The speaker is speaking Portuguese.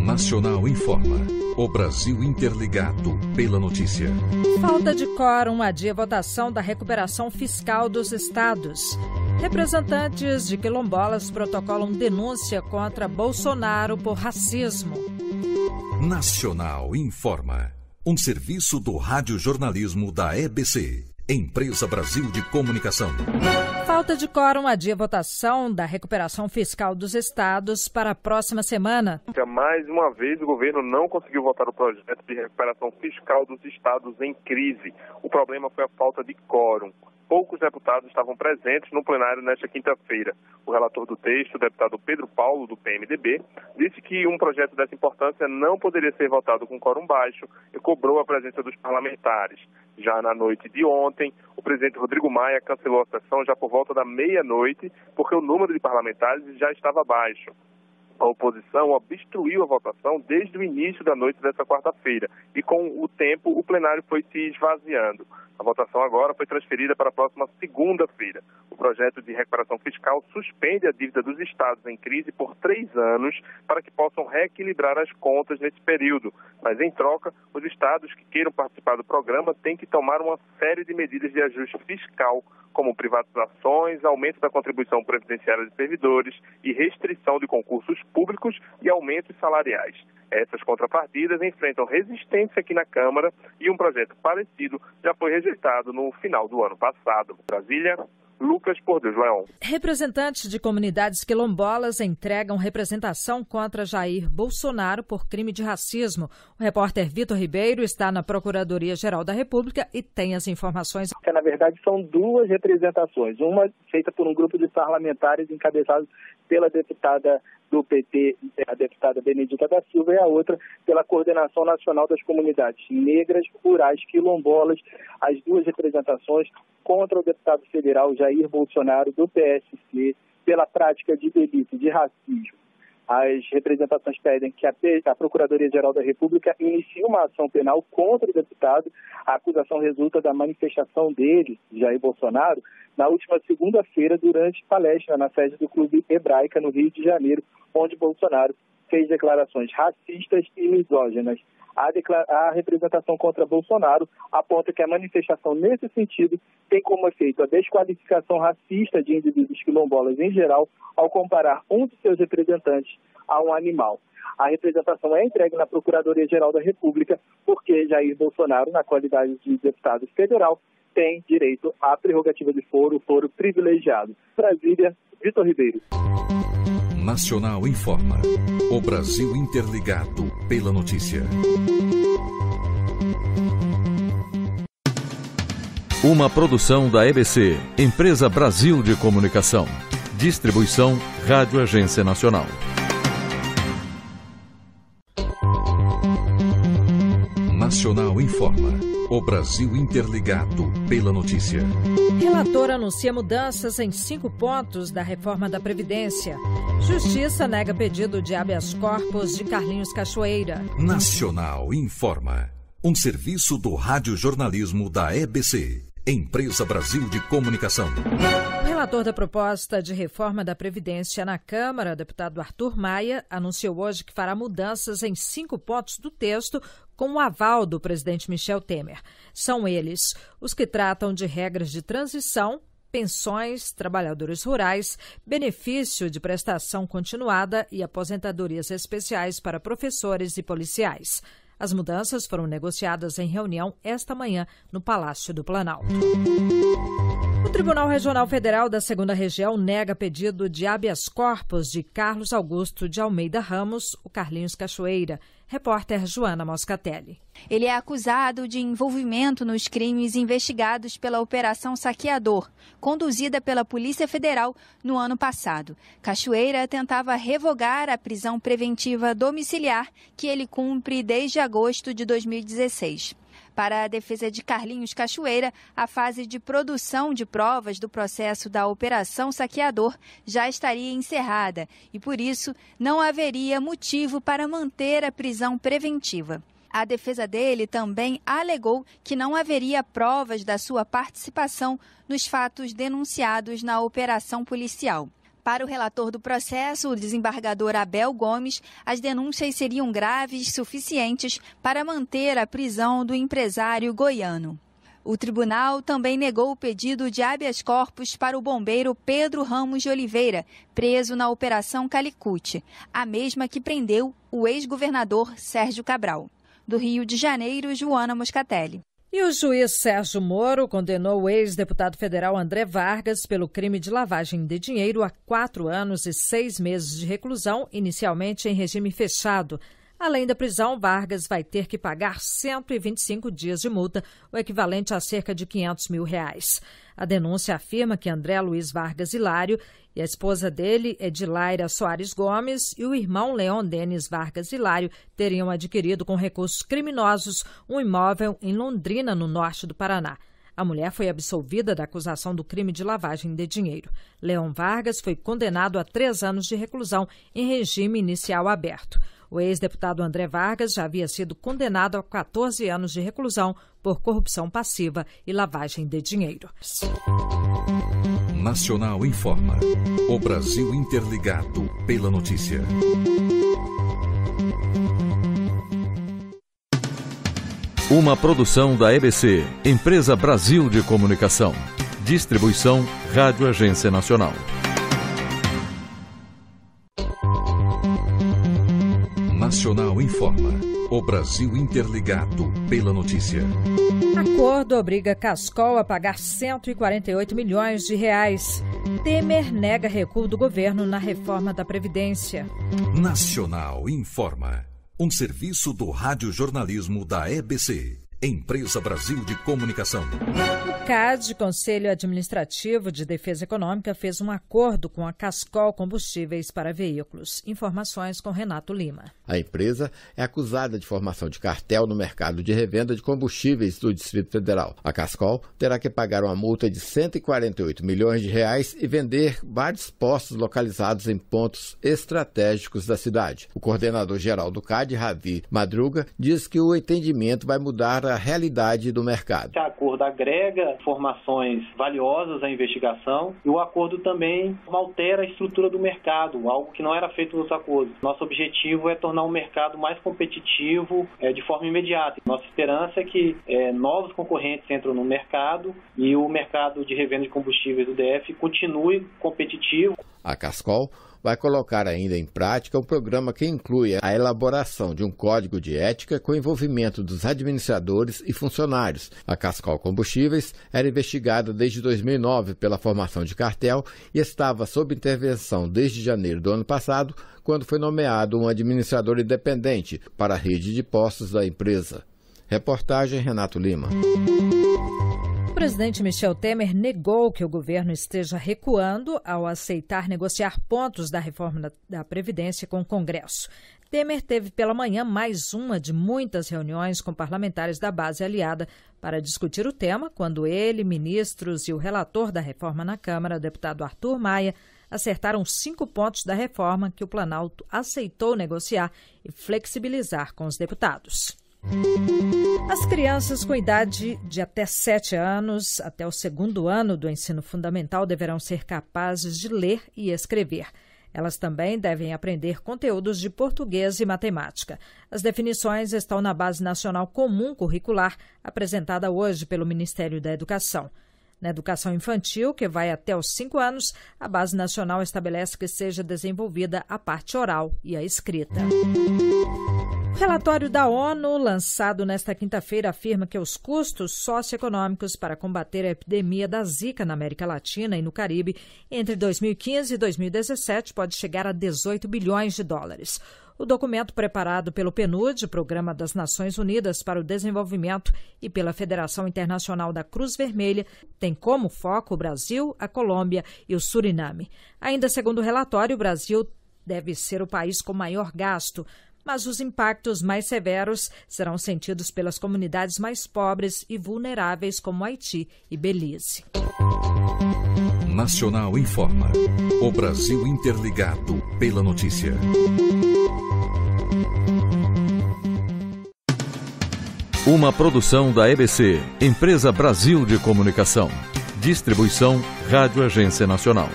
Nacional informa. O Brasil interligado pela notícia. Falta de quórum adia votação da recuperação fiscal dos estados. Representantes de quilombolas protocolam denúncia contra Bolsonaro por racismo. Nacional informa. Um serviço do radiojornalismo da EBC, Empresa Brasil de Comunicação. Falta de quórum adia votação da recuperação fiscal dos estados para a próxima semana. Mais uma vez, o governo não conseguiu votar o projeto de recuperação fiscal dos estados em crise. O problema foi a falta de quórum. Poucos deputados estavam presentes no plenário nesta quinta-feira. O relator do texto, o deputado Pedro Paulo, do PMDB, disse que um projeto dessa importância não poderia ser votado com quórum baixo e cobrou a presença dos parlamentares. Já na noite de ontem, o presidente Rodrigo Maia cancelou a sessão já por volta da meia-noite, porque o número de parlamentares já estava baixo. A oposição obstruiu a votação desde o início da noite dessa quarta-feira e, com o tempo, o plenário foi se esvaziando. A votação agora foi transferida para a próxima segunda-feira. O projeto de recuperação fiscal suspende a dívida dos estados em crise por 3 anos para que possam reequilibrar as contas nesse período. Mas, em troca, os estados que queiram participar do programa têm que tomar uma série de medidas de ajuste fiscal, como privatizações, aumento da contribuição previdenciária de servidores e restrição de concursos públicos e aumentos salariais. Essas contrapartidas enfrentam resistência aqui na Câmara e um projeto parecido já foi rejeitado no final do ano passado. Brasília, Lucas Por Deus Leão. Representantes de comunidades quilombolas entregam representação contra Jair Bolsonaro por crime de racismo. O repórter Vitor Ribeiro está na Procuradoria-Geral da República e tem as informações. Na verdade, são 2 representações. Uma feita por um grupo de parlamentares encabeçado pela deputada do PT, a deputada Benedita da Silva, e a outra pela Coordenação Nacional das Comunidades Negras, Rurais, Quilombolas. As 2 representações contra o deputado federal Jair Bolsonaro, do PSC, pela prática de delito de racismo. As representações pedem que a Procuradoria-Geral da República inicie uma ação penal contra o deputado. A acusação resulta da manifestação dele, Jair Bolsonaro, na última segunda-feira, durante palestra na sede do Clube Hebraica, no Rio de Janeiro, onde Bolsonaro fez declarações racistas e misóginas. A representação contra Bolsonaro aponta que a manifestação nesse sentido tem como efeito a desqualificação racista de indivíduos quilombolas em geral ao comparar um de seus representantes a um animal. A representação é entregue na Procuradoria-Geral da República porque Jair Bolsonaro, na qualidade de deputado federal, tem direito à prerrogativa de foro privilegiado. Brasília, Vitor Ribeiro. Nacional informa. O Brasil interligado pela notícia. Uma produção da EBC, Empresa Brasil de Comunicação. Distribuição Rádio Agência Nacional. Nacional informa. O Brasil interligado pela notícia. Relator anuncia mudanças em 5 pontos da reforma da Previdência. Justiça nega pedido de habeas corpus de Carlinhos Cachoeira. Nacional informa. Um serviço do radiojornalismo da EBC, Empresa Brasil de Comunicação. O relator da proposta de reforma da Previdência na Câmara, deputado Arthur Maia, anunciou hoje que fará mudanças em 5 pontos do texto com o aval do presidente Michel Temer. São eles os que tratam de regras de transição, pensões, trabalhadores rurais, benefício de prestação continuada e aposentadorias especiais para professores e policiais. As mudanças foram negociadas em reunião esta manhã no Palácio do Planalto. O Tribunal Regional Federal da 2ª Região nega pedido de habeas corpus de Carlos Augusto de Almeida Ramos, o Carlinhos Cachoeira. Repórter Joana Moscatelli. Ele é acusado de envolvimento nos crimes investigados pela Operação Saqueador, conduzida pela Polícia Federal no ano passado. Cachoeira tentava revogar a prisão preventiva domiciliar que ele cumpre desde agosto de 2016. Para a defesa de Carlinhos Cachoeira, a fase de produção de provas do processo da Operação Saqueador já estaria encerrada e, por isso, não haveria motivo para manter a prisão preventiva. A defesa dele também alegou que não haveria provas da sua participação nos fatos denunciados na operação policial. Para o relator do processo, o desembargador Abel Gomes, as denúncias seriam graves suficientes para manter a prisão do empresário goiano. O tribunal também negou o pedido de habeas corpus para o bombeiro Pedro Ramos de Oliveira, preso na Operação Calicute, a mesma que prendeu o ex-governador Sérgio Cabral. Do Rio de Janeiro, Joana Moscatelli. E o juiz Sérgio Moro condenou o ex-deputado federal André Vargas pelo crime de lavagem de dinheiro a 4 anos e 6 meses de reclusão, inicialmente em regime fechado. Além da prisão, Vargas vai ter que pagar 125 dias de multa, o equivalente a cerca de R$500 mil. A denúncia afirma que André Luiz Vargas Hilário e a esposa dele, Edilaira Soares Gomes, e o irmão Leon Denis Vargas Hilário teriam adquirido com recursos criminosos um imóvel em Londrina, no norte do Paraná. A mulher foi absolvida da acusação do crime de lavagem de dinheiro. Leon Vargas foi condenado a 3 anos de reclusão em regime inicial aberto. O ex-deputado André Vargas já havia sido condenado a 14 anos de reclusão por corrupção passiva e lavagem de dinheiro. Nacional informa. O Brasil interligado pela notícia. Uma produção da EBC, Empresa Brasil de Comunicação. Distribuição Rádio Agência Nacional. Nacional informa. O Brasil interligado pela notícia. Acordo obriga Cascol a pagar R$148 milhões. Temer nega recuo do governo na reforma da Previdência. Nacional informa. Um serviço do radiojornalismo da EBC. Empresa Brasil de Comunicação. O CAD, Conselho Administrativo de Defesa Econômica, fez um acordo com a Cascol Combustíveis para Veículos. Informações com Renato Lima. A empresa é acusada de formação de cartel no mercado de revenda de combustíveis do Distrito Federal. A Cascol terá que pagar uma multa de R$148 milhões e vender vários postos localizados em pontos estratégicos da cidade. O coordenador-geral do CAD, Ravi Madruga, diz que o entendimento vai mudar a realidade do mercado. O acordo agrega informações valiosas à investigação e o acordo também altera a estrutura do mercado, algo que não era feito nos acordos. Nosso objetivo é tornar o mercado mais competitivo de forma imediata. Nossa esperança é que novos concorrentes entram no mercado e o mercado de revenda de combustíveis do DF continue competitivo. A Cascol vai colocar ainda em prática um programa que inclui a elaboração de um código de ética com envolvimento dos administradores e funcionários. A Cascol Combustíveis era investigada desde 2009 pela formação de cartel e estava sob intervenção desde janeiro do ano passado, quando foi nomeado um administrador independente para a rede de postos da empresa. Reportagem Renato Lima. O presidente Michel Temer negou que o governo esteja recuando ao aceitar negociar pontos da reforma da Previdência com o Congresso. Temer teve pela manhã mais uma de muitas reuniões com parlamentares da base aliada para discutir o tema, quando ele, ministros e o relator da reforma na Câmara, deputado Arthur Maia, acertaram 5 pontos da reforma que o Planalto aceitou negociar e flexibilizar com os deputados. As crianças com idade de até 7 anos, até o 2º ano do ensino fundamental, deverão ser capazes de ler e escrever. Elas também devem aprender conteúdos de português e matemática. As definições estão na Base Nacional Comum Curricular, apresentada hoje pelo Ministério da Educação. Na educação infantil, que vai até os 5 anos, a Base Nacional estabelece que seja desenvolvida a parte oral e a escrita. O relatório da ONU, lançado nesta quinta-feira, afirma que os custos socioeconômicos para combater a epidemia da Zika na América Latina e no Caribe entre 2015 e 2017 pode chegar a $18 bilhões. O documento, preparado pelo PNUD, Programa das Nações Unidas para o Desenvolvimento, e pela Federação Internacional da Cruz Vermelha, tem como foco o Brasil, a Colômbia e o Suriname. Ainda segundo o relatório, o Brasil deve ser o país com maior gasto, mas os impactos mais severos serão sentidos pelas comunidades mais pobres e vulneráveis, como Haiti e Belize. Nacional informa. O Brasil interligado pela notícia. Uma produção da EBC, Empresa Brasil de Comunicação. Distribuição Rádio Agência Nacional.